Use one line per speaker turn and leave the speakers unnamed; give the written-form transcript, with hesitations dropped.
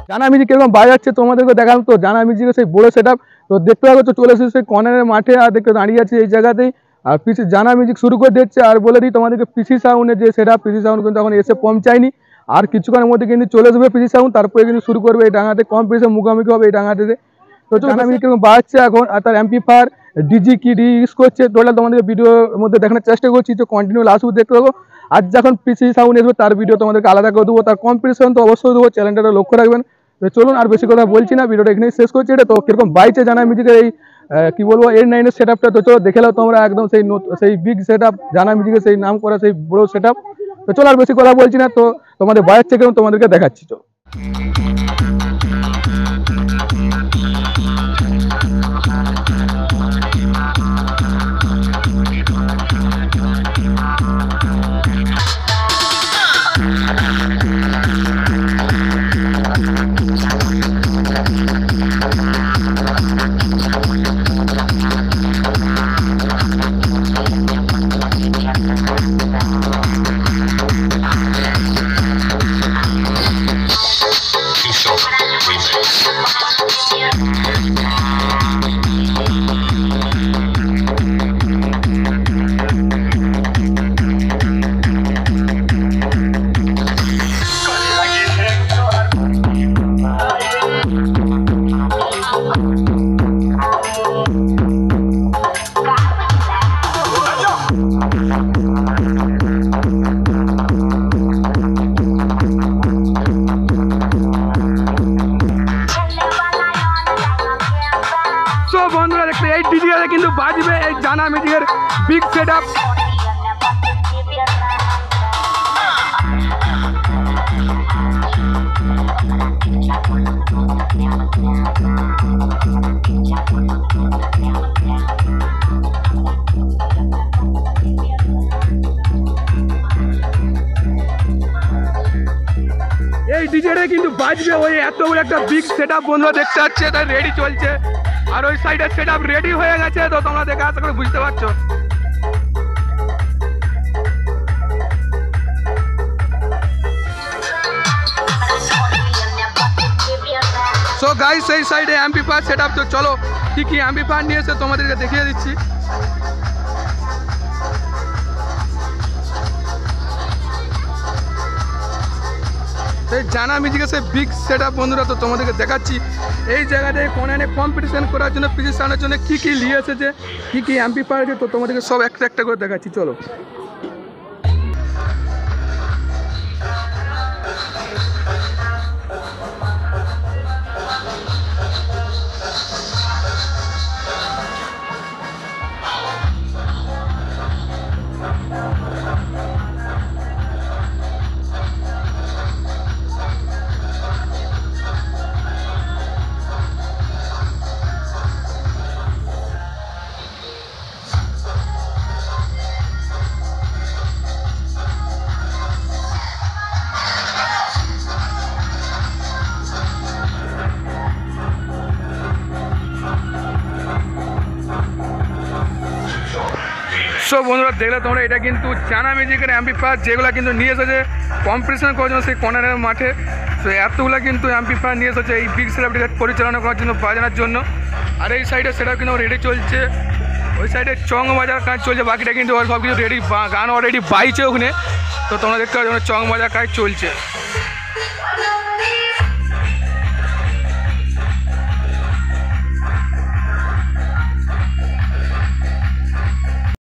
জানা মিউজিক কিরকম বাজাচ্ছে তোমাদেরকে দেখালাম। তো জানা মিউজিকের সেই বড় সেট আপ তো দেখতে পাবো। তো চলে এসেছে সেই কর্নারের মাঠে, আর দেখতে দাঁড়িয়ে আছে এই জায়গাতেই। আর পিসি জানা মিউজিক শুরু করে দিচ্ছে। আর বলে দিই তোমাদেরকে, পিসি সাউন্ডের যে সেট আপ, পিসি সাউন্ড কিন্তু এখন এসে পৌঁছায়নি, আর কিছুক্ষণের মধ্যে কিন্তু চলে আসবে পিসি সাউন্ড। তারপরে কিন্তু শুরু করবে এই ডাঙাতে কম্পিটিশন, মুখোমুখি হবে এই ডাঙাতে। তো জানা মিউজিক কিরকম বাজাচ্ছে এখন, আর তার এমপিফায়ার ডিজি কি ইউজ করছে টোটাল তোমাদেরকে ভিডিওর মধ্যে দেখানোর চেষ্টা করছি। তো কন্টিনিউ লাস্ট দেখতে পাবো। আর যখন পিসি সাউন্ড আসবে তার ভিডিও তোমাদেরকে আলাদা করে দেবো। তার কম্পিটিশন তো অবশ্যই দেবো, চ্যানেলটা লক্ষ্য রাখবেন। তো চলুন, আর বেশি কথা বলছি না, ভিডিওটা এখানেই শেষ করছি। এটা তো কিরকম বাইছে জানা মিউজিকের এই কি বলবো A9 এর সেট আপটা। তো চলো দেখে নাও তোমরা একদম সেই বিগ সেট আপ, জানা মিউজিকের সেই নাম করা সেই বড় সেট আপ। তো চলো আর বেশি কথা বলছি না, তো তোমাদের বাজাচ্ছে কেমন তোমাদেরকে দেখাচ্ছি। তো বন্ধুরা দেখতে এই ডিজিটালে কিন্তু বাজবে এই জানা মিউজিকের বিগ সেট আপ। এই ডিজেটা কিন্তু বাজবে ওই এত বড় একটা বিগ সেট আপ। বন্ধুরা দেখতে পাচ্ছে, তাই রেডি চলছে। আর ওই সাইডে সেট আপ রেডি হয়ে গেছে। তো তোমরা দেখে আশা করে বুঝতে পারছো। সো গাইস, এই সাইডে এমপিফায়ার সেট আপ। তো চলো কি কি এমপিফায়ার নিয়ে এসে তোমাদেরকে দেখিয়ে দিচ্ছি। এই জানা মিউজিকের সেই বিগ সেট আপ বন্ধুরা, তো তোমাদেরকে দেখাচ্ছি। এই জায়গাটায় কোনানে কম্পিটিশন করার জন্য পিসি সাউন্ডের জন্য কী কী নিয়ে এসেছে, কী কী এমপিফায়ার, তো তোমাদেরকে সব একটা একটা করে দেখাচ্ছি। চলো সো বন্ধুরা দেখলে তোমরা, এটা কিন্তু জানা মিউজিকের এমপিফায়ার যেগুলো কিন্তু নিয়ে এসেছে কম্পিটিশন করার জন্য সেই কর্নারের মাঠে। তো এতগুলো কিন্তু এমপিফায়ার নিয়ে এসেছে এই বিগ সেলিব্রিটি পরিচালনা করার জন্য, বাজানোর জন্য। আর এই সাইডে সেটা কিন্তু রেডি চলছে। ওই সাইডে চং বাজার কাজ চলছে, বাকিটা কিন্তু সব কিছু রেডি, গান অলরেডি বাইছে ওখানে। তো তোমরা দেখতে পাচ্ছ চং বাজার কাজ চলছে।